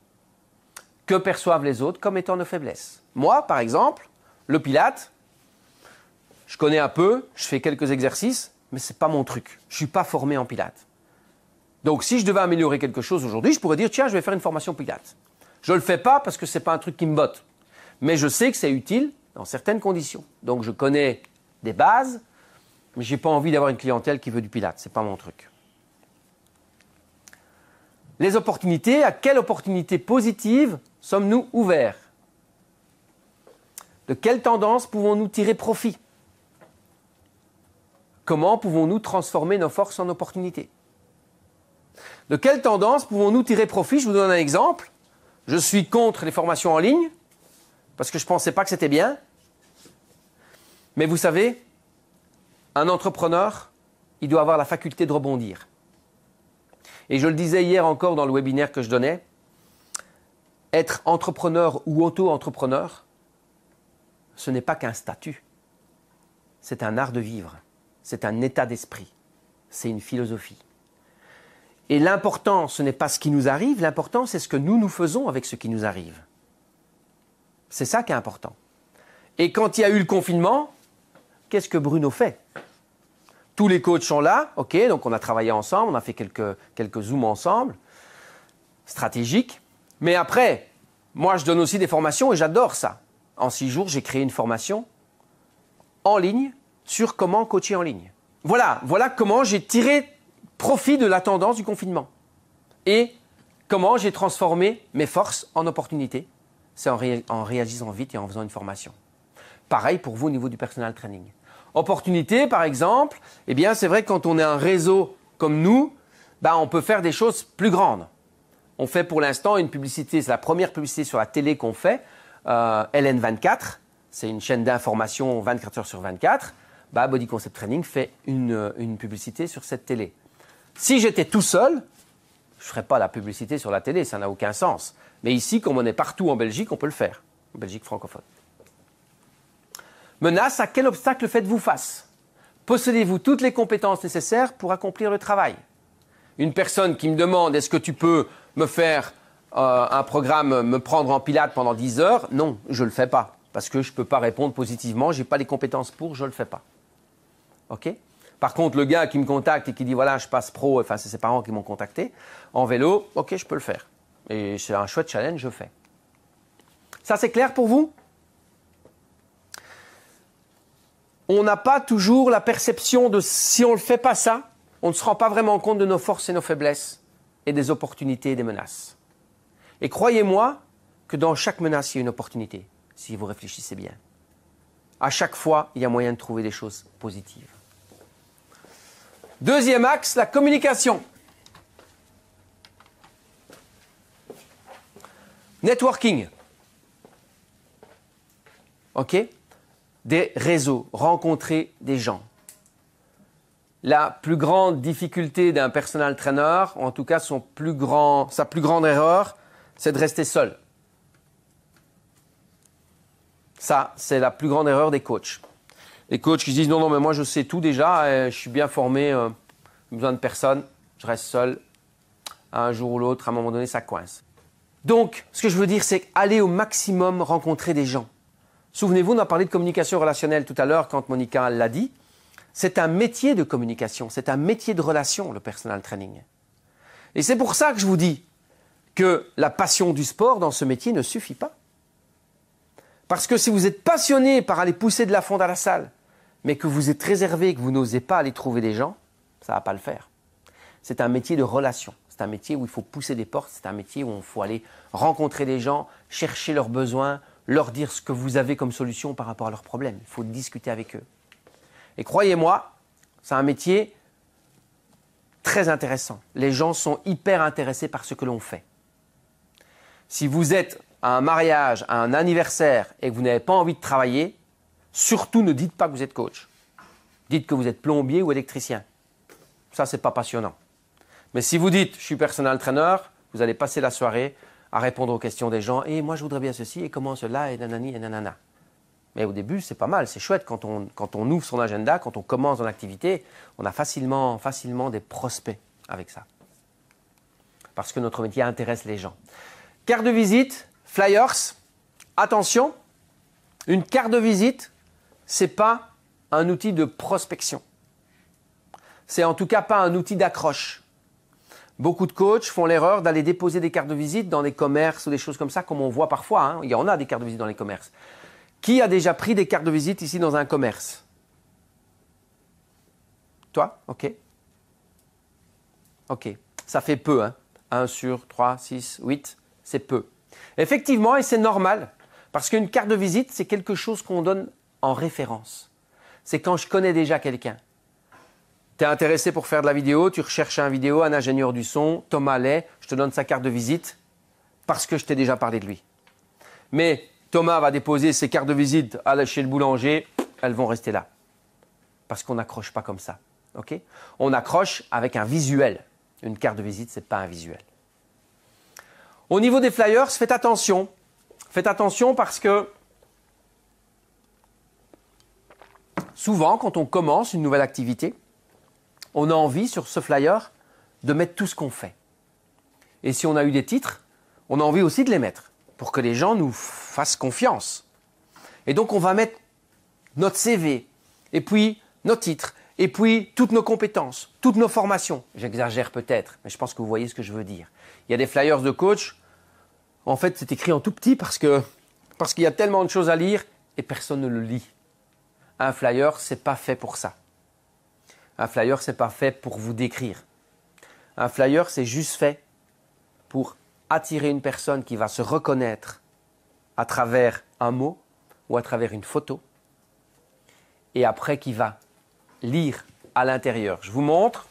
Que perçoivent les autres comme étant nos faiblesses? Moi, par exemple, le Pilate, je connais un peu, je fais quelques exercices, mais ce n'est pas mon truc. Je ne suis pas formé en Pilate. Donc, si je devais améliorer quelque chose aujourd'hui, je pourrais dire, tiens, je vais faire une formation Pilate. Je ne le fais pas parce que ce n'est pas un truc qui me botte. Mais je sais que c'est utile dans certaines conditions. Donc, je connais des bases, mais je n'ai pas envie d'avoir une clientèle qui veut du Pilate. Ce n'est pas mon truc. Les opportunités, à quelle opportunité positive sommes-nous ouverts? De quelle tendance pouvons-nous tirer profit? Comment pouvons-nous transformer nos forces en opportunités? De quelle tendance pouvons-nous tirer profit? Je vous donne un exemple. Je suis contre les formations en ligne, parce que je ne pensais pas que c'était bien. Mais vous savez, un entrepreneur, il doit avoir la faculté de rebondir. Et je le disais hier encore dans le webinaire que je donnais, être entrepreneur ou auto-entrepreneur, ce n'est pas qu'un statut. C'est un art de vivre. C'est un état d'esprit. C'est une philosophie. Et l'important, ce n'est pas ce qui nous arrive, l'important, c'est ce que nous faisons avec ce qui nous arrive. C'est ça qui est important. Et quand il y a eu le confinement, qu'est-ce que Bruno fait? Tous les coachs sont là, ok, donc on a travaillé ensemble, on a fait quelques zooms ensemble, stratégiques. Mais après, moi je donne aussi des formations et j'adore ça. En 6 jours, j'ai créé une formation en ligne sur comment coacher en ligne. Voilà comment j'ai tiré profit de la tendance du confinement. Et comment j'ai transformé mes forces en opportunités. C'est en réagissant vite et en faisant une formation. Pareil pour vous au niveau du personal training. Opportunité, par exemple, eh bien, c'est vrai que quand on est un réseau comme nous, ben, on peut faire des choses plus grandes. On fait pour l'instant une publicité, c'est la première publicité sur la télé qu'on fait, LN24, c'est une chaîne d'information 24 heures sur 24. Bah, Body Concept Training fait une publicité sur cette télé. Si j'étais tout seul, je ne ferais pas la publicité sur la télé, ça n'a aucun sens. Mais ici, comme on est partout en Belgique, on peut le faire, en Belgique francophone. Menace, à quel obstacle faites-vous face? Possédez-vous toutes les compétences nécessaires pour accomplir le travail? Une personne qui me demande, est-ce que tu peux me faire un programme, me prendre en pilates pendant 10 heures? Non, je ne le fais pas. Parce que je ne peux pas répondre positivement, je n'ai pas les compétences pour, je ne le fais pas. OK? Par contre, le gars qui me contacte et qui dit, voilà, je passe pro, enfin, c'est ses parents qui m'ont contacté, en vélo, OK, je peux le faire. Et c'est un chouette challenge, je fais. Ça, c'est clair pour vous? On n'a pas toujours la perception de si on ne le fait pas ça, on ne se rend pas vraiment compte de nos forces et nos faiblesses et des opportunités et des menaces. Et croyez-moi que dans chaque menace, il y a une opportunité, si vous réfléchissez bien. À chaque fois, il y a moyen de trouver des choses positives. Deuxième axe, la communication. Networking. OK? Des réseaux, rencontrer des gens. La plus grande difficulté d'un personal trainer, ou en tout cas sa plus grande erreur, c'est de rester seul. Ça, c'est la plus grande erreur des coachs. Les coachs qui disent non, mais moi je sais tout déjà, je suis bien formé, besoin de personne, je reste seul. Un jour ou l'autre, à un moment donné, ça coince. Donc, ce que je veux dire, c'est aller au maximum rencontrer des gens. Souvenez-vous, on a parlé de communication relationnelle tout à l'heure quand Monica l'a dit. C'est un métier de communication, c'est un métier de relation, le personal training. Et c'est pour ça que je vous dis que la passion du sport dans ce métier ne suffit pas. Parce que si vous êtes passionné par aller pousser de la fonte à la salle, mais que vous êtes réservé, que vous n'osez pas aller trouver des gens, ça ne va pas le faire. C'est un métier de relation. C'est un métier où il faut pousser des portes. C'est un métier où il faut aller rencontrer des gens, chercher leurs besoins, leur dire ce que vous avez comme solution par rapport à leurs problèmes. Il faut discuter avec eux. Et croyez-moi, c'est un métier très intéressant. Les gens sont hyper intéressés par ce que l'on fait. Si vous êtes à un mariage, à un anniversaire et que vous n'avez pas envie de travailler, surtout ne dites pas que vous êtes coach. Dites que vous êtes plombier ou électricien. Ça, c'est pas passionnant. Mais si vous dites, je suis personal trainer, vous allez passer la soirée à répondre aux questions des gens. Et moi, je voudrais bien ceci, et comment cela, et nanani, et nanana. Mais au début, c'est pas mal, c'est chouette quand on ouvre son agenda, quand on commence dans l'activité, on a facilement des prospects avec ça. Parce que notre métier intéresse les gens. Carte de visite, flyers, attention, une carte de visite, c'est pas un outil de prospection. C'est en tout cas pas un outil d'accroche. Beaucoup de coachs font l'erreur d'aller déposer des cartes de visite dans des commerces ou des choses comme ça, comme on voit parfois. Hein. Il y en a des cartes de visite dans les commerces. Qui a déjà pris des cartes de visite ici dans un commerce? Toi? OK. OK. Ça fait peu, hein. 1 sur 3, 6, 8, c'est peu. Effectivement, et c'est normal, parce qu'une carte de visite, c'est quelque chose qu'on donne en référence. C'est quand je connais déjà quelqu'un. Tu es intéressé pour faire de la vidéo, tu recherches un vidéo, un ingénieur du son, Thomas Lay, je te donne sa carte de visite parce que je t'ai déjà parlé de lui. Mais Thomas va déposer ses cartes de visite chez le boulanger, elles vont rester là. Parce qu'on n'accroche pas comme ça. Okay? On accroche avec un visuel. Une carte de visite, ce n'est pas un visuel. Au niveau des flyers, faites attention. Faites attention parce que souvent, quand on commence une nouvelle activité, on a envie sur ce flyer de mettre tout ce qu'on fait. Et si on a eu des titres, on a envie aussi de les mettre pour que les gens nous fassent confiance. Et donc on va mettre notre CV, et puis nos titres, et puis toutes nos compétences, toutes nos formations. J'exagère peut-être, mais je pense que vous voyez ce que je veux dire. Il y a des flyers de coach, en fait c'est écrit en tout petit parce qu'il y a tellement de choses à lire et personne ne le lit. Un flyer, c'est pas fait pour ça. Un flyer, c'est pas fait pour vous décrire. Un flyer, c'est juste fait pour attirer une personne qui va se reconnaître à travers un mot ou à travers une photo et après qui va lire à l'intérieur. Je vous montre.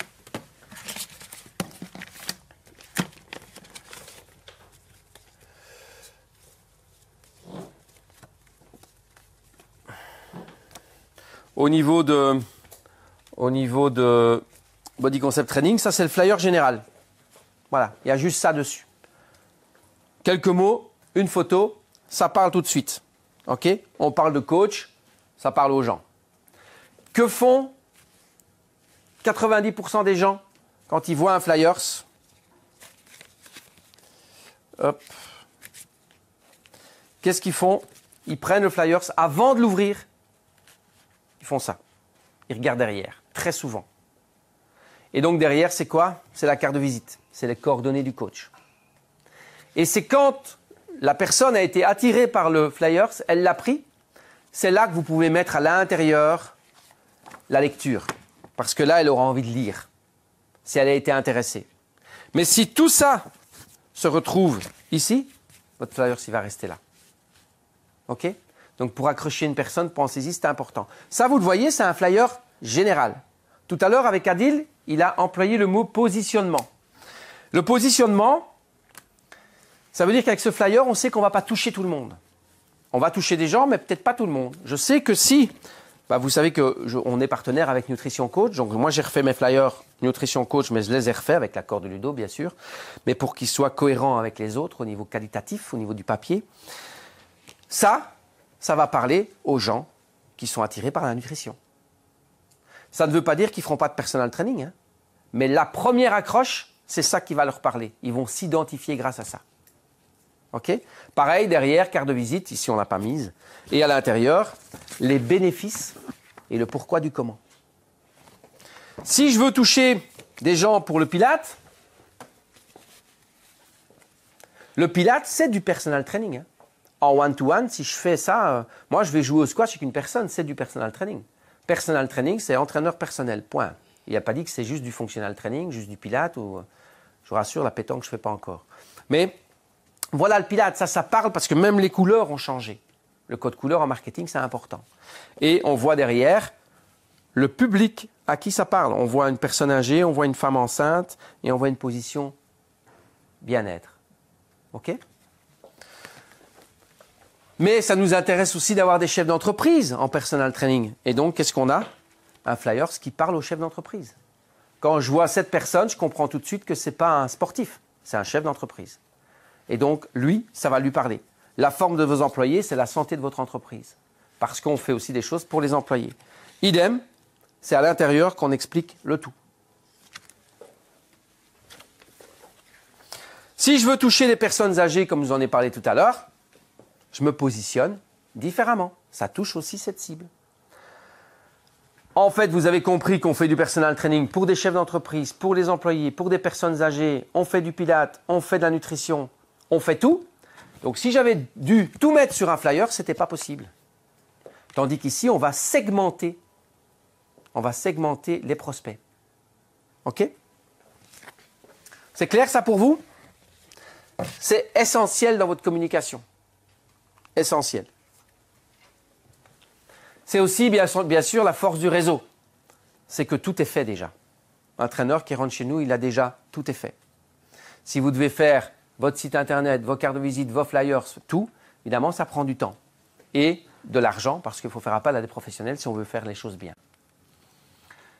au niveau de Body Concept Training. Ça, c'est le flyer général. Voilà, il y a juste ça dessus. Quelques mots, une photo, ça parle tout de suite. Ok? On parle de coach, ça parle aux gens. Que font 90% des gens quand ils voient un flyers? Hop. Qu'est-ce qu'ils font? Ils prennent le flyers avant de l'ouvrir. Ils font ça. Ils regardent derrière, très souvent. Et donc derrière, c'est quoi? C'est la carte de visite. C'est les coordonnées du coach. Et c'est quand la personne a été attirée par le flyers, elle l'a pris, c'est là que vous pouvez mettre à l'intérieur la lecture. Parce que là, elle aura envie de lire, si elle a été intéressée. Mais si tout ça se retrouve ici, votre flyers, il va rester là. OK? Donc pour accrocher une personne, pensez-y, c'est important. Ça, vous le voyez, c'est un flyer général. Tout à l'heure, avec Adil, il a employé le mot positionnement. Le positionnement, ça veut dire qu'avec ce flyer, on sait qu'on ne va pas toucher tout le monde. On va toucher des gens, mais peut-être pas tout le monde. Je sais que si, vous savez qu'on est partenaire avec Nutrition Coach, donc moi j'ai refait mes flyers Nutrition Coach, mais je les ai refaits avec l'accord de Ludo, bien sûr, mais pour qu'ils soient cohérents avec les autres au niveau qualitatif, au niveau du papier. Ça va parler aux gens qui sont attirés par la nutrition. Ça ne veut pas dire qu'ils ne feront pas de personal training, hein, mais la première accroche, c'est ça qui va leur parler. Ils vont s'identifier grâce à ça. OK? Pareil, derrière, carte de visite, ici on l'a pas mise. Et à l'intérieur, les bénéfices et le pourquoi du comment. Si je veux toucher des gens pour le Pilate, c'est du personal training. Hein. En one-to-one, si je fais ça, moi je vais jouer au squash avec une personne, c'est du personal training. Personal training, c'est entraîneur personnel, point. Il n'a pas dit que c'est juste du functional training, juste du Pilate, ou je vous rassure, la pétanque, je ne fais pas encore. Mais voilà le Pilate, ça parle parce que même les couleurs ont changé. Le code couleur en marketing, c'est important. Et on voit derrière le public à qui ça parle. On voit une personne âgée, on voit une femme enceinte et on voit une position bien-être. OK? Mais ça nous intéresse aussi d'avoir des chefs d'entreprise en personal training. Et donc, qu'est-ce qu'on a? Un flyers qui parle aux chefs d'entreprise. Quand je vois cette personne, je comprends tout de suite que ce n'est pas un sportif, c'est un chef d'entreprise. Et donc, lui, ça va lui parler. La forme de vos employés, c'est la santé de votre entreprise. Parce qu'on fait aussi des choses pour les employés. Idem, c'est à l'intérieur qu'on explique le tout. Si je veux toucher les personnes âgées, comme je vous en ai parlé tout à l'heure, je me positionne différemment. Ça touche aussi cette cible. En fait, vous avez compris qu'on fait du personal training pour des chefs d'entreprise, pour les employés, pour des personnes âgées. On fait du Pilate, on fait de la nutrition, on fait tout. Donc, si j'avais dû tout mettre sur un flyer, ce n'était pas possible. Tandis qu'ici, on va segmenter les prospects. OK? C'est clair ça pour vous? C'est essentiel dans votre communication. Essentiel. C'est aussi bien sûr la force du réseau. C'est que tout est fait déjà. Un entraîneur qui rentre chez nous, il a déjà tout est fait. Si vous devez faire votre site internet, vos cartes de visite, vos flyers, tout, évidemment, ça prend du temps. Et de l'argent, parce qu'il faut faire appel à des professionnels si on veut faire les choses bien.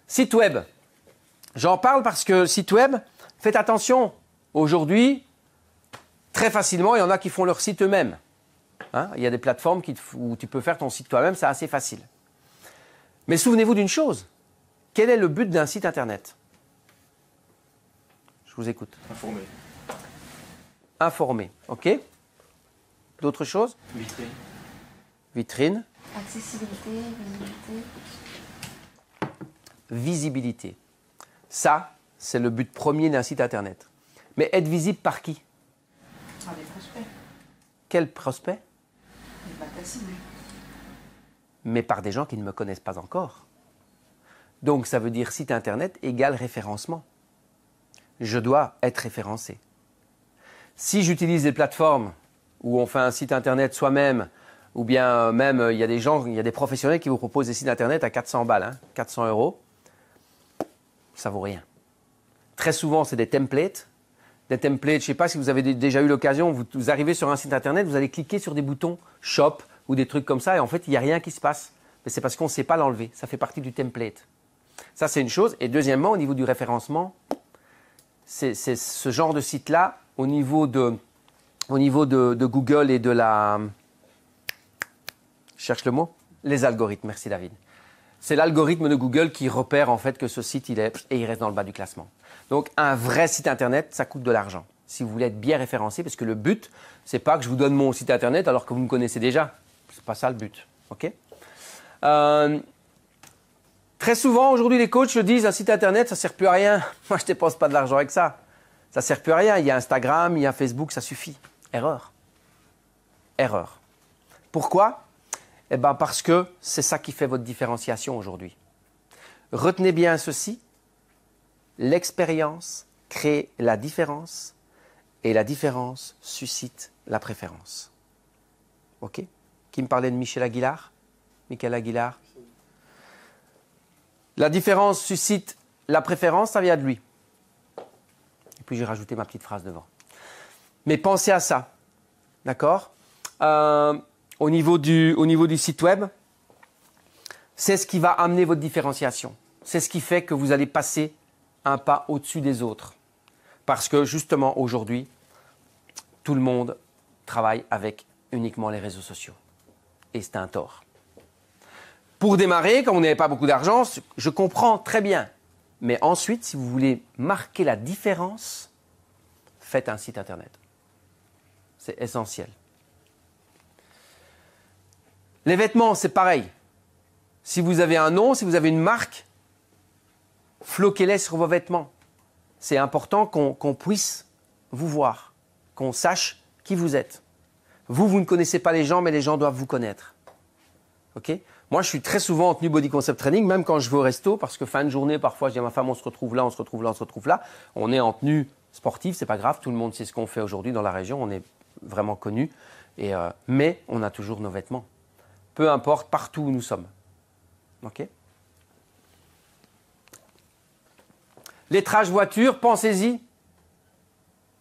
Site web. J'en parle parce que site web, faites attention. Aujourd'hui, très facilement, il y en a qui font leur site eux-mêmes. Hein, il y a des plateformes où tu peux faire ton site toi-même, c'est assez facile. Mais souvenez-vous d'une chose. Quel est le but d'un site internet? Je vous écoute.
Informer.
Informer, ok? D'autres choses?
Vitrine.
Vitrine.
Accessibilité, visibilité.
Visibilité. Ça, c'est le but premier d'un site internet. Mais être visible par qui?
Par les prospects.
Quel prospect?
Ta cible.
Mais par des gens qui ne me connaissent pas encore. Donc ça veut dire site internet égale référencement. Je dois être référencé. Si j'utilise des plateformes où on fait un site internet soi-même, ou bien même il y a des professionnels qui vous proposent des sites internet à 400 balles, hein, 400 €, ça vaut rien. Très souvent, c'est des templates. Des templates, je ne sais pas si vous avez déjà eu l'occasion, vous arrivez sur un site internet, vous allez cliquer sur des boutons shop ou des trucs comme ça et en fait, il n'y a rien qui se passe mais c'est parce qu'on ne sait pas l'enlever. Ça fait partie du template. Ça, c'est une chose. Et deuxièmement, au niveau du référencement, c'est ce genre de site-là, au niveau de Google et de la... Je cherche le mot. Les algorithmes. Merci David. C'est l'algorithme de Google qui repère en fait que ce site, il reste dans le bas du classement. Donc, un vrai site internet, ça coûte de l'argent. Si vous voulez être bien référencé, parce que le but, c'est pas que je vous donne mon site internet alors que vous me connaissez déjà. C'est pas ça le but. Ok ? Très souvent, aujourd'hui, les coachs disent un site internet, ça sert plus à rien. Moi, je ne dépense pas de l'argent avec ça. Ça sert plus à rien. Il y a Instagram, il y a Facebook, ça suffit. Erreur. Erreur. Pourquoi ? Eh bien, parce que c'est ça qui fait votre différenciation aujourd'hui. Retenez bien ceci. L'expérience crée la différence et la différence suscite la préférence. Ok ? Qui me parlait de Michel Aguilar ? Michael Aguilar ? La différence suscite la préférence, ça vient de lui. Et puis j'ai rajouté ma petite phrase devant. Mais pensez à ça, d'accord ? Au niveau du site web, c'est ce qui va amener votre différenciation. C'est ce qui fait que vous allez passer un pas au-dessus des autres. Parce que justement, aujourd'hui, tout le monde travaille avec uniquement les réseaux sociaux. Et c'est un tort. Pour démarrer, comme on n'avait pas beaucoup d'argent, je comprends très bien. Mais ensuite, si vous voulez marquer la différence, faites un site internet. C'est essentiel. Les vêtements, c'est pareil. Si vous avez un nom, si vous avez une marque, floquez-les sur vos vêtements. C'est important qu'on puisse vous voir, qu'on sache qui vous êtes. Vous ne connaissez pas les gens, mais les gens doivent vous connaître. Ok ? Moi, je suis très souvent en tenue body concept training, même quand je vais au resto, parce que fin de journée, parfois, je dis à ma femme, on se retrouve là, on se retrouve là, on se retrouve là. On est en tenue sportive, c'est pas grave, tout le monde sait ce qu'on fait aujourd'hui dans la région, on est vraiment connu. Mais on a toujours nos vêtements. Peu importe, partout où nous sommes. Ok ? Lettrage voiture, pensez-y.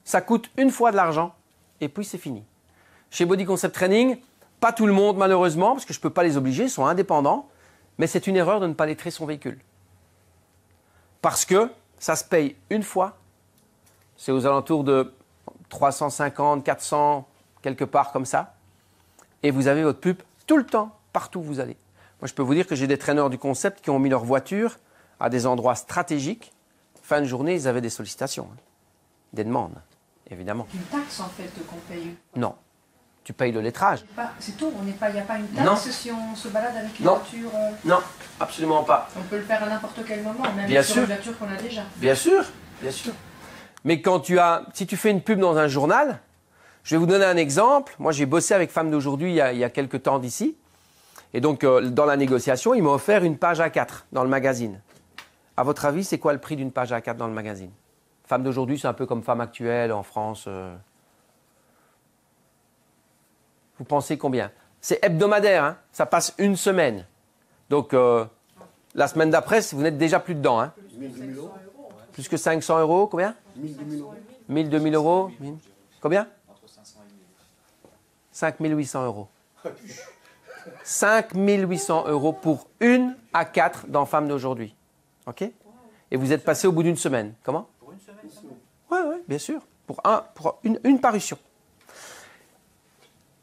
Ça coûte une fois de l'argent, et puis c'est fini. Chez Body Concept Training, pas tout le monde, malheureusement, parce que je ne peux pas les obliger, ils sont indépendants, mais c'est une erreur de ne pas lettrer son véhicule. Parce que ça se paye une fois, c'est aux alentours de 350, 400, quelque part comme ça, et vous avez votre pub tout le temps, partout où vous allez. Moi, je peux vous dire que j'ai des traîneurs du concept qui ont mis leur voiture à des endroits stratégiques. Fin de journée, ils avaient des sollicitations, des demandes, évidemment.
Une taxe, en fait, qu'on paye.
Non. Tu payes le lettrage.
C'est tout, il n'y a pas une taxe
non.
Si on se balade avec une
non.
voiture.
Non, absolument pas.
On peut le faire à n'importe quel moment, même
bien
sur
sûr.
une voiture qu'on a déjà.
Bien sûr, bien sûr. Mais si tu fais une pub dans un journal, je vais vous donner un exemple. Moi, j'ai bossé avec Femmes d'aujourd'hui il y a quelques temps d'ici. Et donc, dans la négociation, il m'a offert une page A4 dans le magazine. À votre avis, c'est quoi le prix d'une page A4 dans le magazine ? Femmes d'aujourd'hui, c'est un peu comme Femmes actuelles en France. Vous pensez combien ? C'est hebdomadaire, hein ? Ça passe une semaine. Donc, la semaine d'après, vous n'êtes déjà plus dedans. Hein ?
1000, 2000 euros.
Plus que 500 euros, combien ?
1000, 2000 euros.
1000, 2000 euros. Combien ?
Entre 500 et 1000.
5800 euros. 5800 euros pour une A4 dans Femmes d'aujourd'hui. OK ? Et vous êtes passé au bout d'une semaine. Comment ?
Pour une semaine seulement.
Oui, bien sûr. Pour une parution.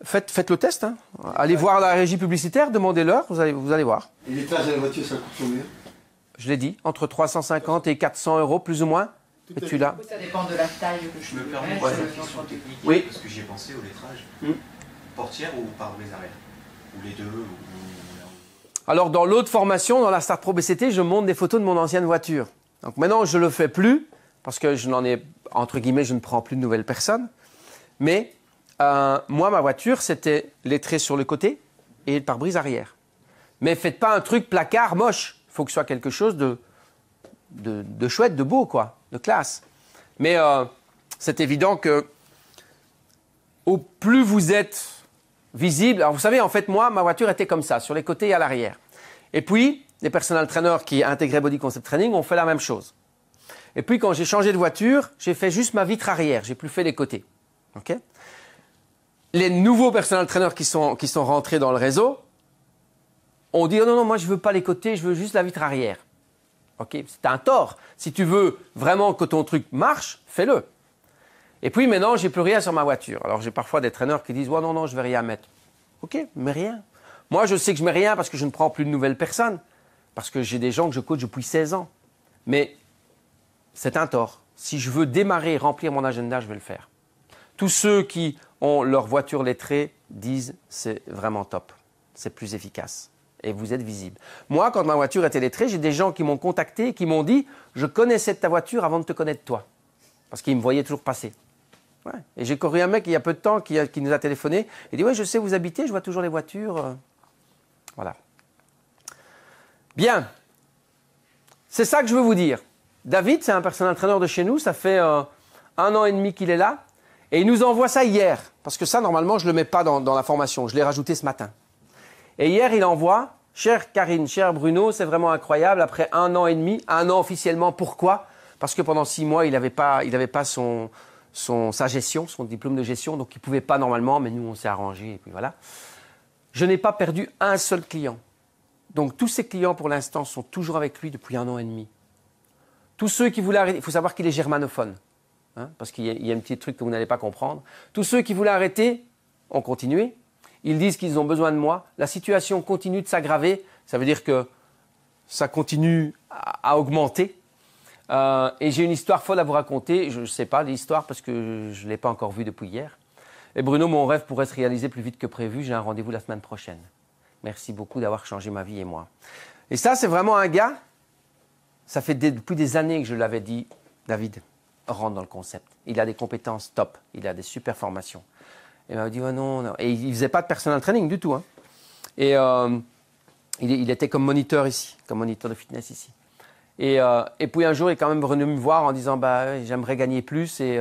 Faites le test. Hein. Allez voir la régie publicitaire, demandez-leur, vous allez voir.
Et l'étage de la voiture, ça coûte combien ?
Je l'ai dit, entre 350 et 400 euros, plus ou moins. Et tu l'as.
Ça dépend de la taille que
Je me permets
mets,
une question technique,
Oui.
parce que j'y ai pensé au lettrage.
Hmm.
Portière ou pare-brise arrière ? Ou les deux ou...
Alors, dans l'autre formation, dans la Start Pro BCT, je montre des photos de mon ancienne voiture. Donc maintenant, je ne le fais plus, parce que je n'en ai, entre guillemets, je ne prends plus de nouvelles personnes. Mais moi, ma voiture, c'était lettré sur le côté et le pare-brise arrière. Mais faites pas un truc placard moche. Il faut que ce soit quelque chose de chouette, de beau, quoi, de classe. Mais c'est évident que au plus vous êtes visible, alors vous savez, en fait, moi, ma voiture était comme ça, sur les côtés et à l'arrière. Et puis, les personal trainers qui intégraient Body Concept Training ont fait la même chose. Et puis, quand j'ai changé de voiture, j'ai fait juste ma vitre arrière, j'ai plus fait les côtés. Okay ? Les nouveaux personal trainers qui sont rentrés dans le réseau, on dit, oh non, non, moi je veux pas les côtés, je veux juste la vitre arrière. Ok, c'est un tort. Si tu veux vraiment que ton truc marche, fais-le. Et puis maintenant, j'ai plus rien sur ma voiture. Alors j'ai parfois des traîneurs qui disent, oh non, non, je vais rien mettre. Ok, mets rien. Moi, je sais que je mets rien parce que je ne prends plus de nouvelles personnes. Parce que j'ai des gens que je coach depuis 16 ans. Mais c'est un tort. Si je veux démarrer et remplir mon agenda, je vais le faire. Tous ceux qui ont leur voiture lettrée disent, c'est vraiment top. C'est plus efficace. Et vous êtes visible. Moi, quand ma voiture était lettrée, j'ai des gens qui m'ont contacté et qui m'ont dit, je connaissais ta voiture avant de te connaître toi. Parce qu'ils me voyaient toujours passer. Ouais. Et j'ai corru un mec il y a peu de temps qui nous a téléphoné. Il dit, ouais, je sais où vous habitez, je vois toujours les voitures. Voilà. Bien. C'est ça que je veux vous dire. David, c'est un personal trainer de chez nous. Ça fait 1 an et demi qu'il est là. Et il nous envoie ça hier. Parce que ça, normalement, je ne le mets pas dans la formation. Je l'ai rajouté ce matin. Et hier, il envoie, chère Karine, cher Bruno, c'est vraiment incroyable. Après 1 an et demi, 1 an officiellement. Pourquoi? Parce que pendant 6 mois, il n'avait pas sa gestion, son diplôme de gestion. Donc, il ne pouvait pas normalement. Mais nous, on s'est arrangé. Et puis voilà. Je n'ai pas perdu un seul client. Donc, tous ces clients, pour l'instant, sont toujours avec lui depuis 1 an et demi. Tous ceux qui voulaient arrêter, il faut savoir qu'il est germanophone, hein, parce qu'il y a un petit truc que vous n'allez pas comprendre. Tous ceux qui voulaient arrêter ont continué. Ils disent qu'ils ont besoin de moi. La situation continue de s'aggraver. Ça veut dire que ça continue à augmenter. Et j'ai une histoire folle à vous raconter. Je ne sais pas l'histoire parce que je ne l'ai pas encore vue depuis hier. Et Bruno, mon rêve pourrait se réaliser plus vite que prévu. J'ai un rendez-vous la semaine prochaine. Merci beaucoup d'avoir changé ma vie et moi. Et ça, c'est vraiment un gars, ça fait depuis des années que je l'avais dit, David, rentre dans le concept. Il a des compétences top, il a des super formations. Et il m'a dit, oh non, non. Et il ne faisait pas de personal training du tout. Hein. Et il était comme moniteur ici, comme moniteur de fitness ici. Et puis un jour, il est quand même venu me voir en disant, bah, j'aimerais gagner plus et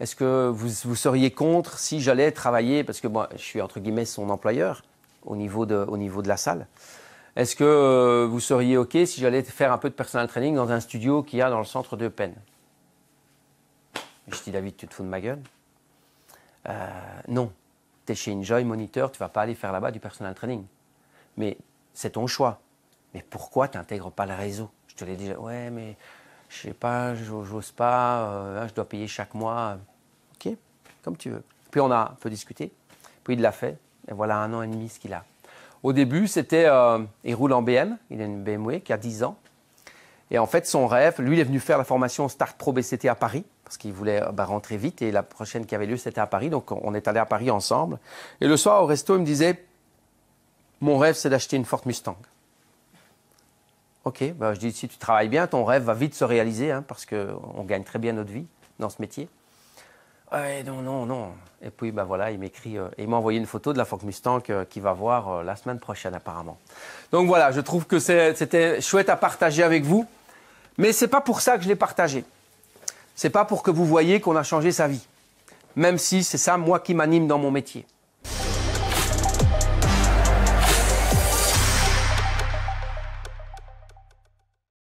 est-ce que vous seriez contre si j'allais travailler, parce que moi, je suis entre guillemets son employeur, au niveau de la salle. Est-ce que vous seriez OK si j'allais faire un peu de personal training dans un studio qu'il y a dans le centre de Eupen? Je dis, David, tu te fous de ma gueule? Non. Tu es chez Enjoy Moniteur, tu ne vas pas aller faire là-bas du personal training. Mais c'est ton choix. Mais pourquoi tu n'intègres pas le réseau? Je te l'ai dit, ouais, mais je sais pas, j'ose pas, je dois payer chaque mois. OK, comme tu veux. Puis on a un peu discuté, puis il l'a fait. Et voilà 1 an et demi ce qu'il a. Au début, c'était, il roule en BM, il a une BMW qui a 10 ans. Et en fait, son rêve, lui, il est venu faire la formation Start Pro BCT à Paris, parce qu'il voulait rentrer vite. Et la prochaine qui avait lieu, c'était à Paris. Donc, on est allé à Paris ensemble. Et le soir, au resto, il me disait, mon rêve, c'est d'acheter une Ford Mustang. OK, ben, je dis, si tu travailles bien, ton rêve va vite se réaliser, hein, parce qu'on gagne très bien notre vie dans ce métier. Ouais, non, non, non. Et puis, ben voilà, il m'écrit, et il m'a envoyé une photo de la Ford Mustang qu'il va voir la semaine prochaine, apparemment. Donc voilà, je trouve que c'était chouette à partager avec vous. Mais ce n'est pas pour ça que je l'ai partagé. Ce n'est pas pour que vous voyez qu'on a changé sa vie. Même si c'est ça, moi, qui m'anime dans mon métier.